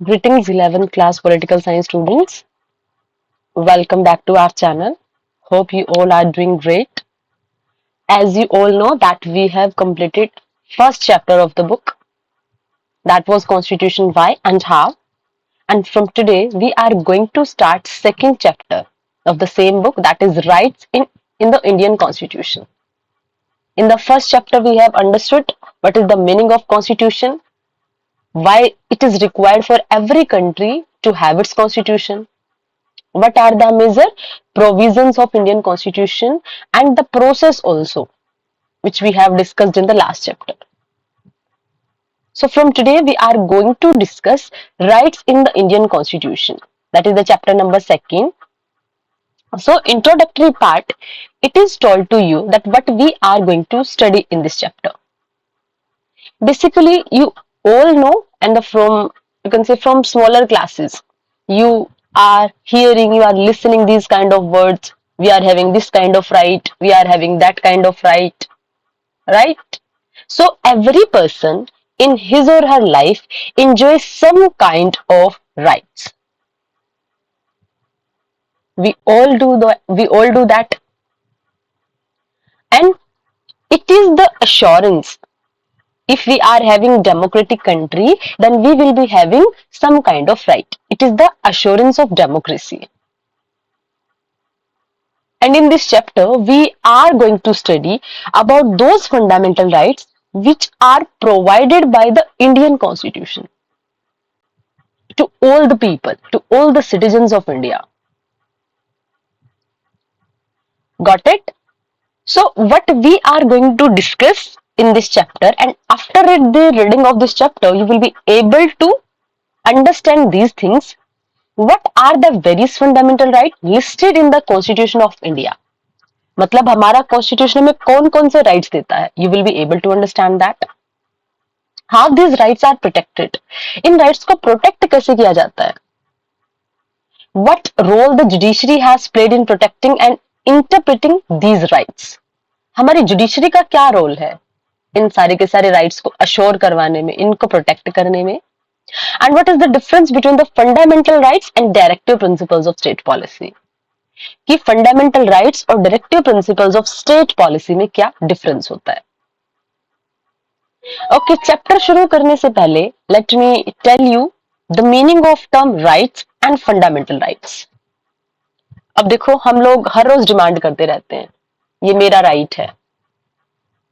Greetings 11th class political science students. Welcome back to our channel. Hope you all are doing great. As you all know that we have completed first chapter of the book, that was Constitution Why and How, and from today we are going to start second chapter of the same book, that is Rights in the Indian Constitution. In the first chapter we have understood what is the meaning of constitution, why it is required for every country to have its constitution, what are the major provisions of Indian Constitution, and the process also, which we have discussed in the last chapter. So from today we are going to discuss rights in the Indian Constitution. That is the chapter number second. So introductory part, it is told to you that what we are going to study in this chapter. Basically, you all know, and from you can say from smaller classes, you are hearing, you are listening these kind of words. We are having this kind of right. We are having that kind of right. Right? So every person in his or her life enjoys some kind of rights. We all do that, and it is the assurance. If we are having democratic country, then we will be having some kind of right. It is the assurance of democracy. And in this chapter, we are going to study about those fundamental rights which are provided by the Indian Constitution to all the people, to all the citizens of India. Got it? So, what we are going to discuss in this chapter, and after the reading of this chapter, you will be able to understand these things. What are the various fundamental rights listed in the Constitution of India? मतलब हमारा constitution में कौन कौन से rights देता है, you will be able to understand that. How these rights are protected, इन rights को प्रोटेक्ट कैसे किया जाता है, what role the judiciary has played in protecting and interpreting these rights. हमारी जुडिशरी का क्या रोल है इन सारे के सारे राइट्स को अश्योर करवाने में, इनको प्रोटेक्ट करने में. And what is the difference between the fundamental rights and directive principles of state policy? कि फंडामेंटल राइट्स और directive principles of state policy में क्या डिफरेंस होता है. ओके, चैप्टर शुरू करने से पहले let me tell you the meaning of term rights and fundamental rights. अब देखो, हम लोग हर रोज डिमांड करते रहते हैं, ये मेरा राइट है,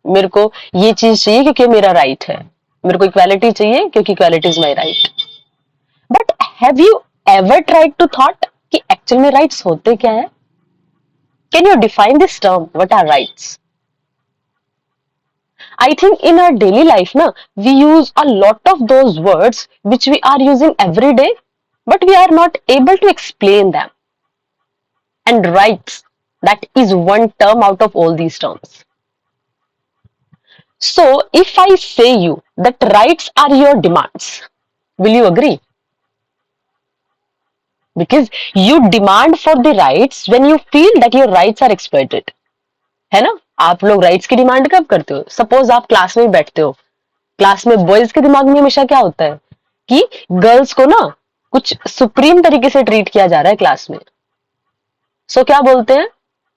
मेरे को ये चीज चाहिए क्योंकि मेरा राइट है, मेरे को इक्वालिटी चाहिए क्योंकि equality is my right. But have you ever tried to thought कि एक्चुअल में राइट्स होते क्या है? Can you define this term, what are rights? I think in our daily life, na, we use a lot of those words which we are using every day, but we are not able to explain them. And rights, that is one term out of all these terms. So, if I say you that rights are your demands, will you agree? Because you demand for the rights when you feel that your rights are exploited. है ना? आप लोग rights की demand कब करते हो? Suppose आप class में बैठते हो, क्लास में बॉयज के दिमाग में हमेशा क्या होता है कि गर्ल्स को ना कुछ सुप्रीम तरीके से ट्रीट किया जा रहा है क्लास में. सो क्या बोलते हैं?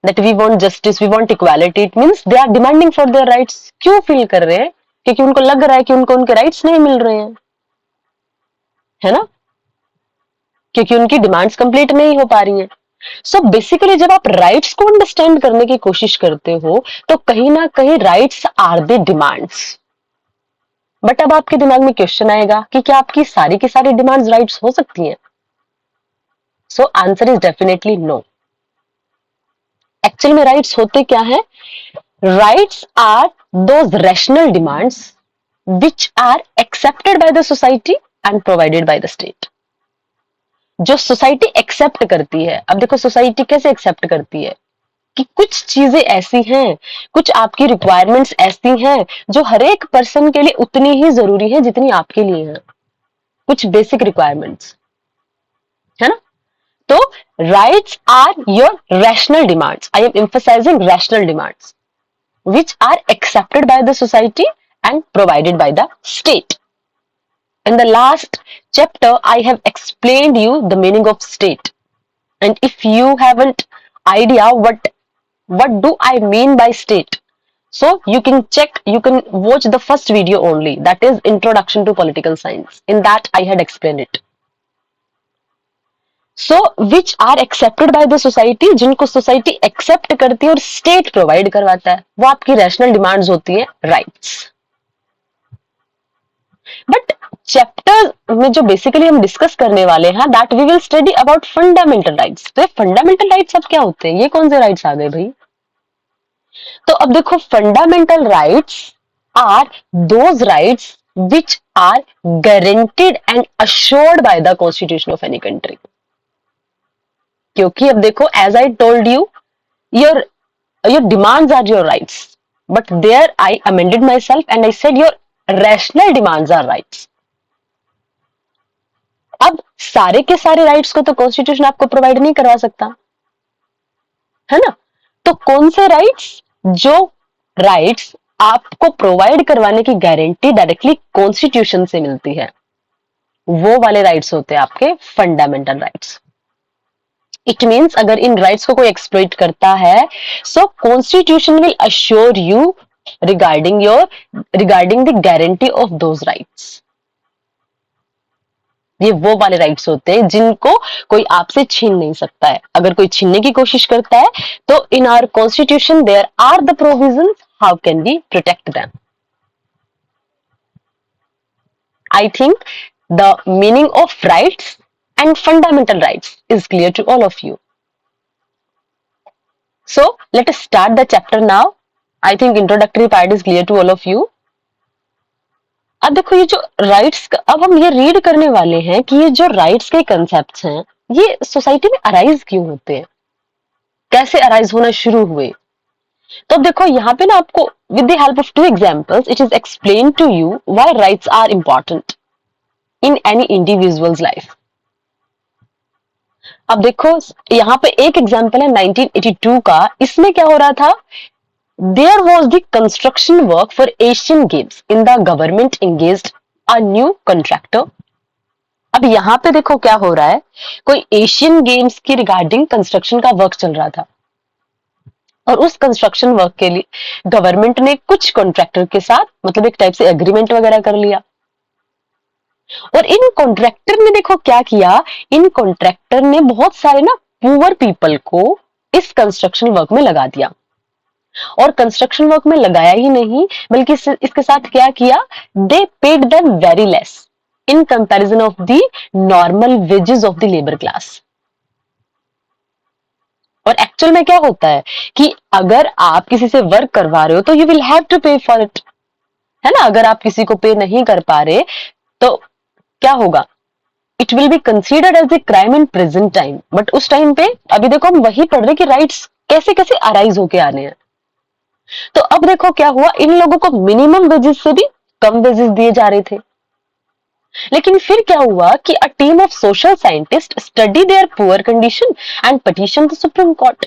That we want justice, we want equality. It means they are demanding for their rights. क्यों फील कर रहे हैं? क्योंकि उनको लग रहा है कि उनको उनके राइट्स नहीं मिल रहे हैं, है ना? क्योंकि उनकी डिमांड्स कंप्लीट नहीं हो पा रही हैं. सो बेसिकली जब आप राइट्स को अंडरस्टैंड करने की कोशिश करते हो तो कहीं ना कहीं rights are the demands. But अब आपके दिमाग में क्वेश्चन आएगा कि क्या आपकी सारी की सारी डिमांड्स राइट्स हो सकती हैं? So answer is definitely no. Actual में राइट्स होते क्या है? Rights are those rational demands which are accepted by the society and provided by the state. जो सोसाइटी एक्सेप्ट करती है. अब देखो सोसाइटी कैसे एक्सेप्ट करती है कि कुछ चीजें ऐसी हैं, कुछ आपकी रिक्वायरमेंट्स ऐसी हैं जो हर एक पर्सन के लिए उतनी ही जरूरी है जितनी आपके लिए है. कुछ बेसिक रिक्वायरमेंट्स, है ना? तो rights are your rational demands. I am emphasising rational demands which are accepted by the society and provided by the state. In the last chapter, I have explained you the meaning of state. And if you haven't idea what do I mean by state, so you can watch the first video only, that is Introduction to Political Science. In that I had explained it. So which are accepted by the society, जिनको society accept करती है और state provide करवाता है, वो आपकी rational demands होती है, राइट्स. बट चैप्टर में जो बेसिकली हम डिस्कस करने वाले हैं, that we will study about fundamental rights. तो फंडामेंटल राइट्स अब क्या होते हैं, ये कौन से राइट्स आ गए भाई? तो अब देखो, fundamental rights are those rights which are guaranteed and assured by the constitution of any country. क्योंकि अब देखो, as I told you, your demands are your rights, but there I amended myself and I said your rational demands are rights. अब सारे के सारे rights को तो constitution आपको प्रोवाइड नहीं करवा सकता, है ना? तो कौन से राइट्स, जो राइट्स आपको प्रोवाइड करवाने की गारंटी डायरेक्टली कॉन्स्टिट्यूशन से मिलती है, वो वाले राइट्स होते हैं आपके फंडामेंटल राइट्स. इट मीन्स अगर इन राइट्स को कोई एक्सप्लॉइट करता है, so constitution will assure you regarding the guarantee of those rights. ये वो वाले राइट्स होते हैं जिनको कोई आपसे छीन नहीं सकता है. अगर कोई छीनने की कोशिश करता है, तो in our constitution there are the provisions how can we protect them. I think the meaning of rights and fundamental rights is clear to all of you. So let us start the chapter now. I think introductory part is clear to all of you. अब देखो, ये जो rights, अब हम ये read करने वाले हैं कि ये जो राइट्स के कंसेप्ट्स हैं, ये सोसाइटी में अराइज क्यों होते हैं, कैसे अराइज होना शुरू हुए. तो अब देखो, यहाँ पे ना आपको with the help of 2 examples it is explain to you why rights are important in any individuals life. अब देखो, यहाँ पे एक एग्जांपल है 1982 का. इसमें क्या हो रहा था, there was the construction work for Asian Games in the government engaged a new contractor. अब यहाँ पे देखो क्या हो रहा है, कोई एशियन गेम्स की रिगार्डिंग कंस्ट्रक्शन का वर्क चल रहा था, और उस कंस्ट्रक्शन वर्क के लिए गवर्नमेंट ने कुछ कॉन्ट्रैक्टर के साथ मतलब एक टाइप से एग्रीमेंट वगैरह कर लिया. और इन कॉन्ट्रैक्टर ने देखो क्या किया, इन कॉन्ट्रैक्टर ने बहुत सारे ना पुअर पीपल को इस कंस्ट्रक्शन वर्क में लगा दिया. और कंस्ट्रक्शन वर्क में लगाया ही नहीं, बल्कि इसके साथ क्या किया, दे paid them very less in comparison of the normal wages of the labour class. और एक्चुअल में क्या होता है कि अगर आप किसी से वर्क करवा रहे हो, तो यू विल हैव टू पे फॉर इट, है ना? अगर आप किसी को पे नहीं कर पा रहे, तो क्या होगा, it will be considered as a crime in present time. But उस टाइम पे अभी देखो हम वही पढ़ रहे कि राइट्स कैसे कैसे अराइज होके आने हैं. तो अब देखो क्या हुआ, इन लोगों को मिनिमम वेजेस से भी कम वेजेस दिए जा रहे थे. लेकिन फिर क्या हुआ कि a team of social scientist study their poor condition and petition the Supreme Court.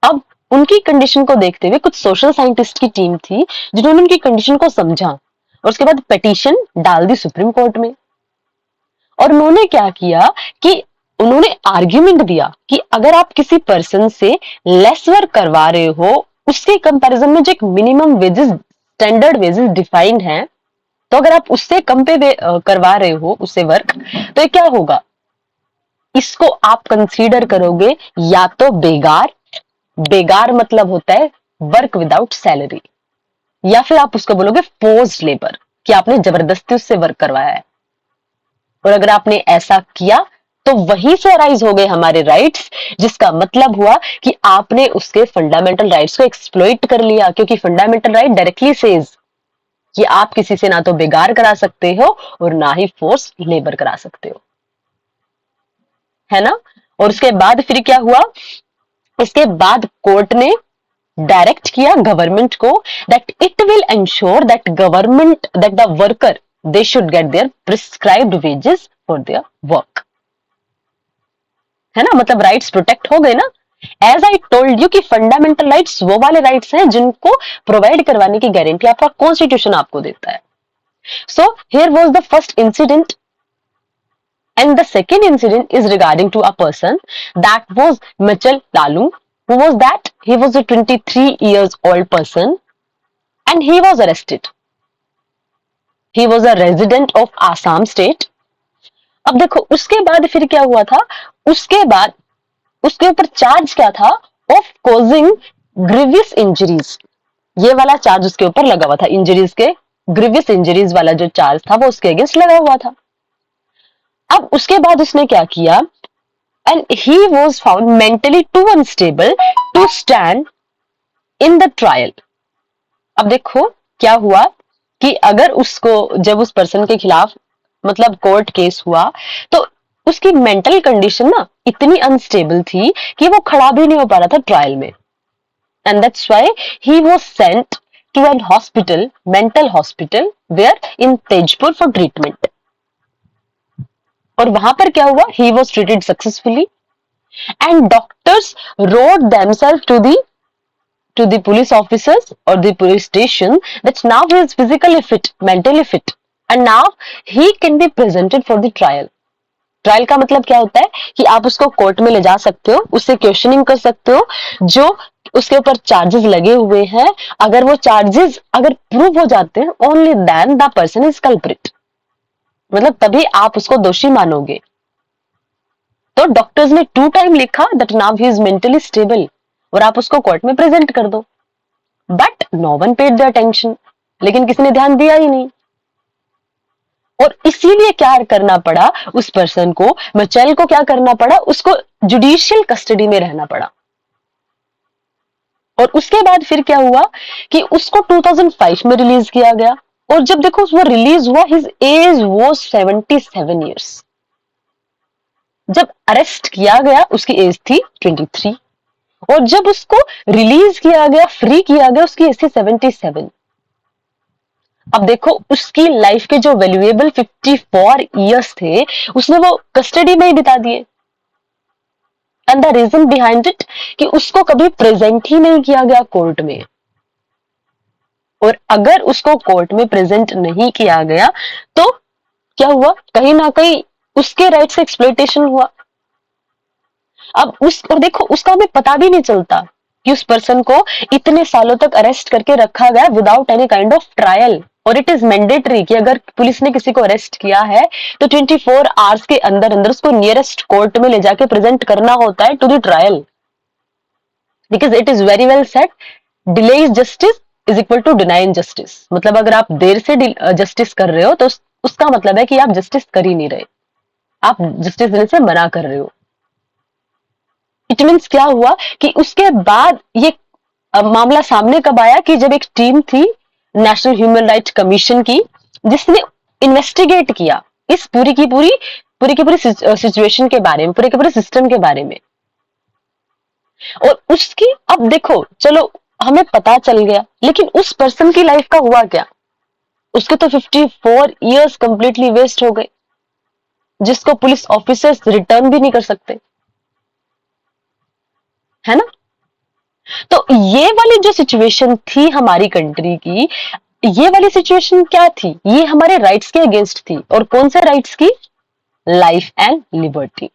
अब उनकी कंडीशन को देखते हुए कुछ सोशल साइंटिस्ट की टीम थी जिन्होंने उनकी कंडीशन को समझा और उसके बाद पिटीशन डाल दी सुप्रीम कोर्ट में. और उन्होंने क्या किया कि उन्होंने आर्ग्यूमेंट दिया कि अगर आप किसी पर्सन से लेस वर्क करवा रहे हो, उसके कंपैरिजन में जो एक minimum wages, standard wages defined है, तो अगर आप उससे कम पे करवा रहे हो उससे वर्क, तो ये क्या होगा, इसको आप कंसीडर करोगे या तो बेगार. बेगार मतलब होता है वर्क विदाउट सैलरी, या फिर आप उसको बोलोगे फोर्स्ड लेबर, कि आपने जबरदस्ती उससे वर्क करवाया है. और अगर आपने ऐसा किया तो वहीं से अराइज हो गए हमारे राइट्स, जिसका मतलब हुआ कि आपने उसके फंडामेंटल राइट्स को एक्सप्लॉइट कर लिया. क्योंकि फंडामेंटल राइट डायरेक्टली सेज कि आप किसी से ना तो बेगार करा सकते हो और ना ही फोर्स लेबर करा सकते हो, है ना? और उसके बाद फिर क्या हुआ, इसके बाद कोर्ट ने डायरेक्ट किया गवर्नमेंट को that it will ensure that government that the worker they should get their prescribed wages for their work. है ना? मतलब राइट्स प्रोटेक्ट हो गए ना. एज आई टोल्ड यू कि फंडामेंटल राइट्स वो वाले राइट्स हैं जिनको प्रोवाइड करवाने की गारंटी आपका कॉन्स्टिट्यूशन आपको देता है. So here was the first incident, and the second incident is regarding to a person that was Mitchell Lalu. Who was that? He was a 23 years old person and he was arrested. He was a resident of Assam state. अब देखो उसके बाद फिर क्या हुआ था, उसके बाद उसके ऊपर चार्ज क्या था, ऑफ कॉजिंग ग्रीवियस इंजरीज। ये वाला चार्ज उसके ऊपर लगा हुआ था, इंजरीज के, ग्रीवियस इंजरीज वाला जो चार्ज था वो उसके अगेंस्ट लगा हुआ था। अब उसके बाद उसने क्या किया, and he was found mentally too unstable to stand in the trial. अब देखो क्या हुआ कि अगर उसको, जब उस पर्सन के खिलाफ मतलब कोर्ट केस हुआ, तो उसकी मेंटल कंडीशन ना इतनी अनस्टेबल थी कि वो खड़ा भी नहीं हो पा रहा था ट्रायल में, and that's why he was sent to an hospital, mental hospital, where in Tezpur for treatment. और वहां पर क्या हुआ, he was treated successfully and doctors wrote themselves to the police officers or the police station that now he is physically fit, mentally fit, and now he can be presented for the trial. Trial का मतलब क्या होता है कि आप उसको court में ले जा सकते हो, उससे क्वेश्चनिंग कर सकते हो, जो उसके ऊपर चार्जेस लगे हुए हैं, अगर वो चार्जेस अगर प्रूव हो जाते हैं, only then the person is culprit, मतलब तभी आप उसको दोषी मानोगे। तो डॉक्टर्स ने 2 टाइम लिखा that now he is mentally stable और आप उसको कोर्ट में प्रेजेंट कर दो, but no one paid the attention, लेकिन किसी ने ध्यान दिया ही नहीं। और इसीलिए क्या करना पड़ा उस पर्सन को, मिचेल को क्या करना पड़ा, उसको जुडिशियल कस्टडी में रहना पड़ा। और उसके बाद फिर क्या हुआ कि उसको 2005 में रिलीज किया गया, और जब देखो वो रिलीज हुआ, हिज एज वो 77 ईयर्स। जब अरेस्ट किया गया उसकी एज थी 23, और जब उसको रिलीज किया गया, फ्री किया गया, उसकी एज थी 77। अब देखो उसकी लाइफ के जो वैल्यूएबल 54 इयर्स थे उसने वो कस्टडी में ही बिता दिए। And the reason behind it कि उसको कभी प्रेजेंट ही नहीं किया गया कोर्ट में, और अगर उसको कोर्ट में प्रेजेंट नहीं किया गया तो क्या हुआ, कहीं ना कहीं उसके राइट से एक्सप्लॉइटेशन हुआ। अब उस, और देखो उसका हमें पता भी नहीं चलता कि उस पर्सन को इतने सालों तक अरेस्ट करके रखा गया without any kind of trial. और इट इज मैंडेटरी कि अगर पुलिस ने किसी को अरेस्ट किया है तो 24 आवर्स के अंदर अंदर उसको नियरेस्ट कोर्ट में ले जाके प्रेजेंट करना होता है to the trial, because it is very well set, delay is justice is equal to deny justice. मतलब अगर आप देर से जस्टिस कर रहे हो तो उसका मतलब है कि आप जस्टिस कर ही नहीं रहे, आप जस्टिस देने से मना कर रहे हो। इट मीन्स क्या हुआ कि उसके बाद ये मामला सामने कब आया कि जब एक टीम थी नेशनल ह्यूमन राइट्स कमीशन की, जिसने इन्वेस्टिगेट किया इस पूरी सिचुएशन के बारे में, पूरे के पूरे सिस्टम के बारे में। और उसकी, अब देखो चलो हमें पता चल गया, लेकिन उस पर्सन की लाइफ का हुआ क्या, उसके तो 54 इयर्स कंप्लीटली वेस्ट हो गए, जिसको पुलिस ऑफिसर्स रिटर्न भी नहीं कर सकते, है ना। तो ये वाली जो सिचुएशन थी हमारी कंट्री की, ये वाली सिचुएशन क्या थी, ये हमारे राइट्स के अगेंस्ट थी। और कौन से राइट्स की, लाइफ एंड लिबर्टी।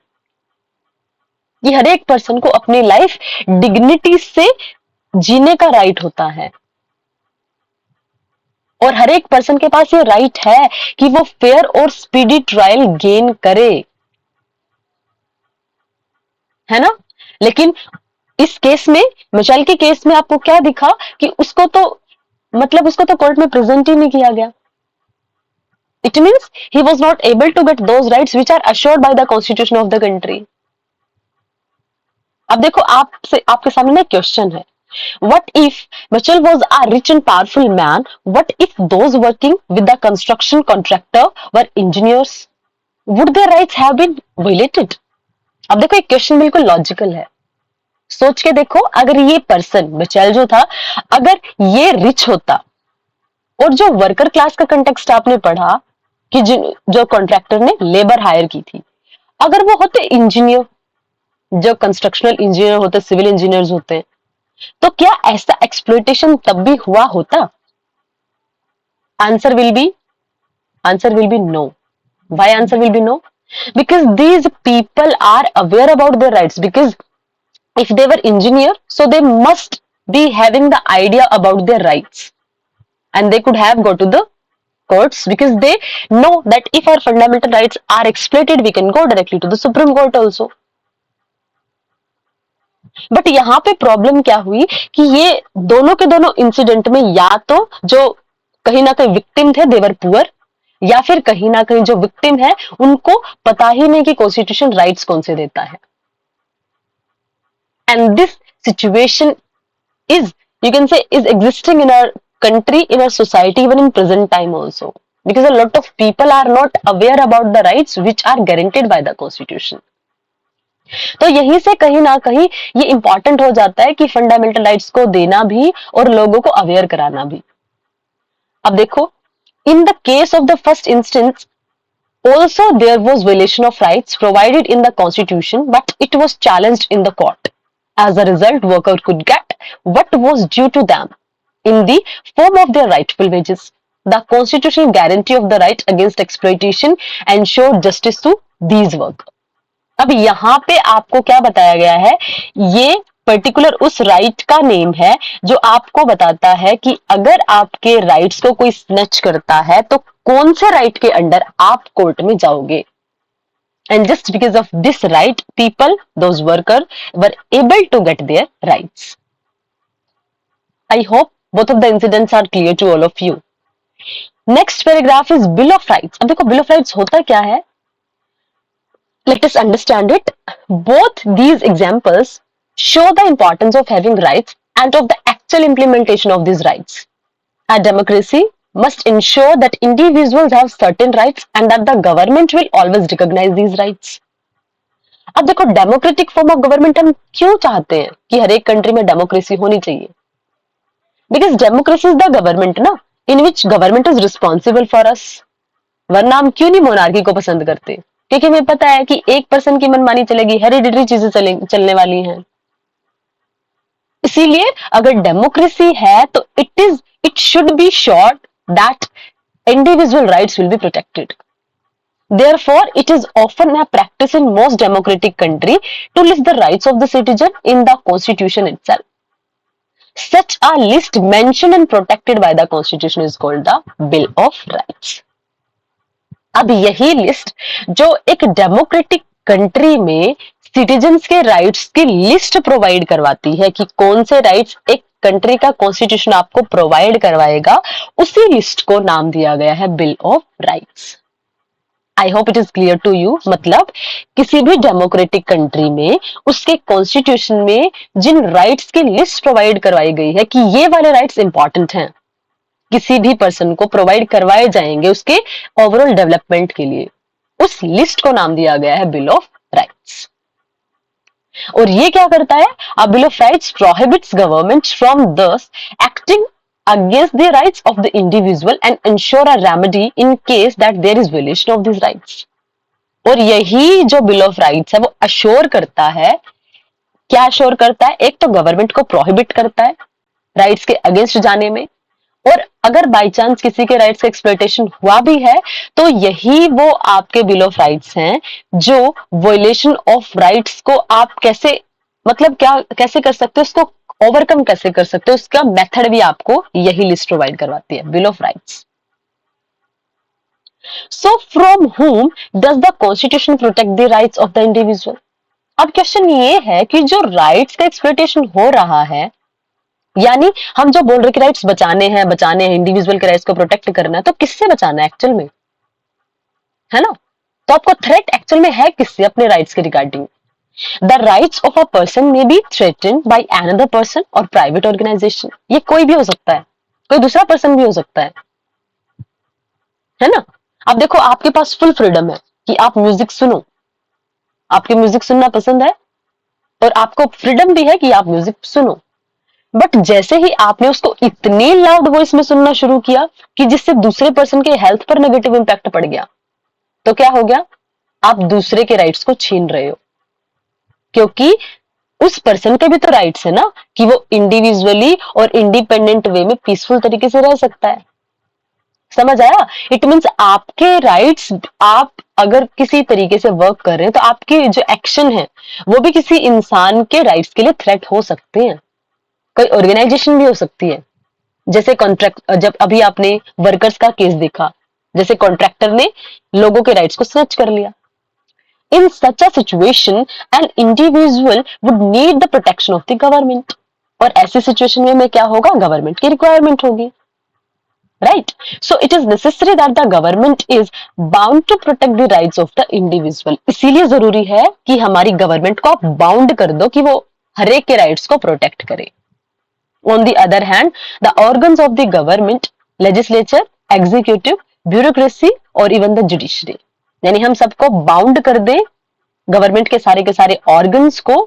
ये हर एक पर्सन को अपनी लाइफ डिग्निटी से जीने का राइट होता है, और हर एक पर्सन के पास ये राइट है कि वो फेयर और स्पीडी ट्रायल गेन करे, है ना। लेकिन इस केस में, मिशेल के केस में आपको क्या दिखा कि उसको तो मतलब उसको तो कोर्ट में प्रेजेंट ही नहीं किया गया। It means he was not able to get those rights which are assured by the constitution of the country. अब देखो आपके सामने क्वेश्चन है, what if Mitchell was a rich and powerful man, what if those working with the construction contractor were engineers, would their rights have been violated? अब देखो एक question बिल्कुल logical है, सोच के देखो, अगर ये पर्सन मिचेल जो था, अगर ये रिच होता, और जो वर्कर क्लास का कंटेक्स्ट आपने पढ़ा कि जो कॉन्ट्रैक्टर ने लेबर हायर की थी, अगर वो होते इंजीनियर, जो कंस्ट्रक्शनल इंजीनियर होते, सिविल इंजीनियर्स होते हैं, तो क्या ऐसा एक्सप्लॉइटेशन तब भी हुआ होता? Answer will be Answer will be no. Why answer will be no? Because these people are aware about their rights. Because if they were engineer, so they must be having the idea about their rights, and they could have go to the courts because they know that if our fundamental rights are exploited, we can go directly to the Supreme Court also. But यहाँ पे problem क्या हुई कि ये दोनों के दोनों incident में या तो जो कहीं ना कहीं विक्टिम थे देवर पुअर, या फिर कहीं ना कहीं जो विक्टिम है उनको पता ही नहीं कि कॉन्स्टिट्यूशन राइट्स कौन से देता है. And this situation is, you can say, is existing in our country, in our society, even in present time also, because a lot of people are not aware about the rights which are guaranteed by the constitution. तो यहीं से कहीं ना कहीं ये important हो जाता है कि फंडामेंटल राइट्स को देना भी और लोगों को अवेयर कराना भी. अब देखो, in the case of the first instance also there was violation of rights provided in the constitution, but it was challenged in the court. As a result, workers could get what was due to them in the form of their rightful wages. The constitutional guarantee of the right against exploitation ensured justice to these workers. अब यहाँ पे आपको क्या बताया गया है, ये particular उस राइट का नेम है जो आपको बताता है कि अगर आपके राइट्स को कोई स्नैच करता है तो कौन से राइट के अंडर आप कोर्ट में जाओगे. And just because of this right, people, those workers, were able to get their rights. I hope both of the incidents are clear to all of you. Next paragraph is Bill of Rights. अब देखो Bill of Rights होता क्या है? Let us understand it. Both these examples show the importance of having rights and of the actual implementation of these rights. A democracy must ensure that individuals have certain rights and that the government will always recognize these rights. अब देखो, democratic form of government हम क्यों चाहते हैं कि हर एक country में democracy होनी चाहिए? Because democracy is the government ना, in which government is responsible for us. वरना हम क्यों नहीं मोनार्की को पसंद करते? क्योंकि हमें पता है कि एक पर्सन की मनमानी चलेगी, हेरिडिटरी चीजें चलने वाली हैं. इसीलिए अगर डेमोक्रेसी है तो it should be sure that individual rights will be protected. Therefore, it is often a practice in most democratic countries to list the rights of the citizen in the constitution itself. Such a list mentioned and protected by the constitution is called the Bill of Rights. अब यही list जो एक democratic country में citizens के rights की list provide करवाती है कि कौन से राइट्स एक कंट्री का कॉन्स्टिट्यूशन आपको प्रोवाइड करवाएगा, उसी लिस्ट को नाम दिया गया है bill of rights. I hope it is clear to you. मतलब किसी भी डेमोक्रेटिक कंट्री में उसके कॉन्स्टिट्यूशन में जिन राइट्स की लिस्ट प्रोवाइड करवाई गई है कि ये वाले राइट्स इंपॉर्टेंट हैं, किसी भी पर्सन को प्रोवाइड करवाए जाएंगे उसके ओवरऑल डेवलपमेंट के लिए, उस लिस्ट को नाम दिया गया है बिल ऑफ राइट्स. और ये क्या करता है? A Bill of Rights prohibits government from thus acting against the rights of the individual and ensure a remedy in case that there is violation of these rights. और यही जो bill of rights है वो assure करता है, क्या assure करता है? एक तो गवर्नमेंट को प्रोहिबिट करता है राइट्स के अगेंस्ट जाने में, और अगर बाय चांस किसी के राइट्स का एक्सप्लॉयटेशन हुआ भी है तो यही वो आपके बिल ऑफ राइट्स हैं जो वॉयलेशन ऑफ राइट्स को आप कैसे, मतलब क्या कैसे कर सकते हो, उसको ओवरकम कैसे कर सकते हो, उसका मेथड भी आपको यही लिस्ट प्रोवाइड करवाती है, bill of rights. So from हुम does the constitution protect the rights of the individual? अब क्वेश्चन ये है कि जो राइट्स का एक्सप्लॉयटेशन हो रहा है, यानी हम जो बोल रहे कि राइट्स बचाने हैं, इंडिविजुअल के राइट्स को प्रोटेक्ट करना है, तो किससे बचाना है एक्चुअल में, है ना? तो आपको थ्रेट एक्चुअल में है किससे अपने राइट्स के regarding? The rights of a person may be threaten by another person और प्राइवेट ऑर्गेनाइजेशन. ये कोई भी हो सकता है, कोई दूसरा पर्सन भी हो सकता है ना? अब देखो, आपके पास फुल फ्रीडम है कि आप म्यूजिक सुनो, आपके म्यूजिक सुनना पसंद है और आपको फ्रीडम भी है कि आप म्यूजिक सुनो. बट जैसे ही आपने उसको इतनी लाउड वॉइस में सुनना शुरू किया कि जिससे दूसरे पर्सन के हेल्थ पर नेगेटिव इंपैक्ट पड़ गया, तो क्या हो गया? आप दूसरे के राइट्स को छीन रहे हो, क्योंकि उस पर्सन के भी तो राइट्स है ना कि वो इंडिविजुअली और इंडिपेंडेंट वे में पीसफुल तरीके से रह सकता है. समझ आया? इट मीन्स आपके राइट्स, आप अगर किसी तरीके से वर्क कर रहे हैं तो आपके जो एक्शन है वो भी किसी इंसान के राइट्स के लिए थ्रेट हो सकते हैं, कोई ऑर्गेनाइजेशन भी हो सकती है। जैसे कॉन्ट्रैक्ट, जब अभी आपने वर्कर्स का केस देखा, जैसे कॉन्ट्रैक्टर ने लोगों के राइट्स को स्नैच कर लिया। In such a situation an individual would need the protection of the government, और ऐसी सिचुएशन में क्या होगा, गवर्नमेंट की रिक्वायरमेंट होगी, right? So it is necessary that the government is bound to protect the rights of the individual. इसीलिए जरूरी है कि हमारी गवर्नमेंट को आप बाउंड कर दो कि वो हर एक के राइट्स को प्रोटेक्ट करे। On the other hand, the organs of the government, legislature, executive, bureaucracy और even the judiciary, यानी हम सबको बाउंड कर दें गवर्नमेंट के सारे ऑर्गन्स को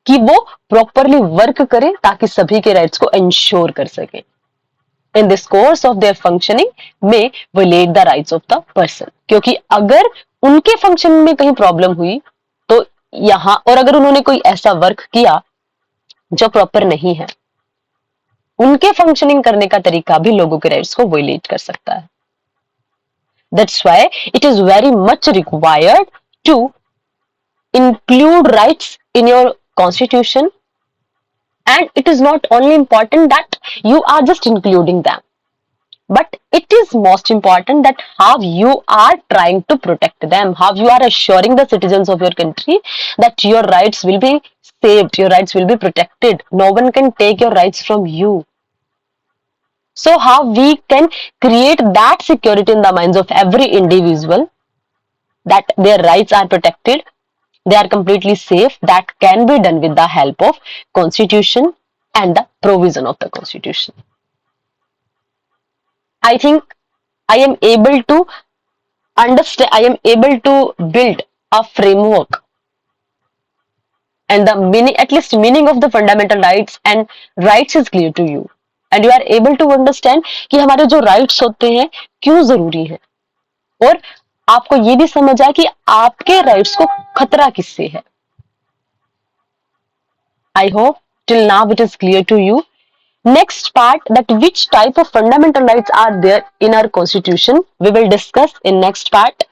कि वो प्रॉपरली वर्क करें ताकि सभी के राइट्स को इंश्योर कर सके। In this course of their functioning में violate the rights of the person, क्योंकि अगर उनके फंक्शन में कहीं प्रॉब्लम हुई तो यहाँ, और अगर उन्होंने कोई ऐसा वर्क किया जो प्रॉपर नहीं है, उनके फंक्शनिंग करने का तरीका भी लोगों के राइट्स को वायलेट कर सकता है। That's why it is very much required to include rights in your constitution, and it is not only important that you are just including them, but it is most important that how you are trying to protect them, how you are assuring the citizens of your country that your rights will be saved, your rights will be protected, no one can take your rights from you. So how we can create that security in the minds of every individual that their rights are protected, they are completely safe, that can be done with the help of constitution and the provision of the constitution. I think I am able to understand, I am able to build a framework and the meaning, at least meaning of the fundamental rights and rights is clear to you, and you are able to understand कि हमारे जो rights होते हैं क्यों जरूरी है, और आपको ये भी समझ आए कि आपके राइट्स को खतरा किससे है। I hope till now it is clear to you. Next part, that which type of fundamental rights are there in our constitution, we will discuss in next part.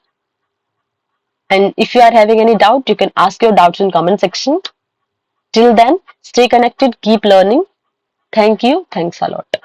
And if you are having any doubt, you can ask your doubts in comment section. Till then, stay connected, keep learning. Thank you. Thanks a lot.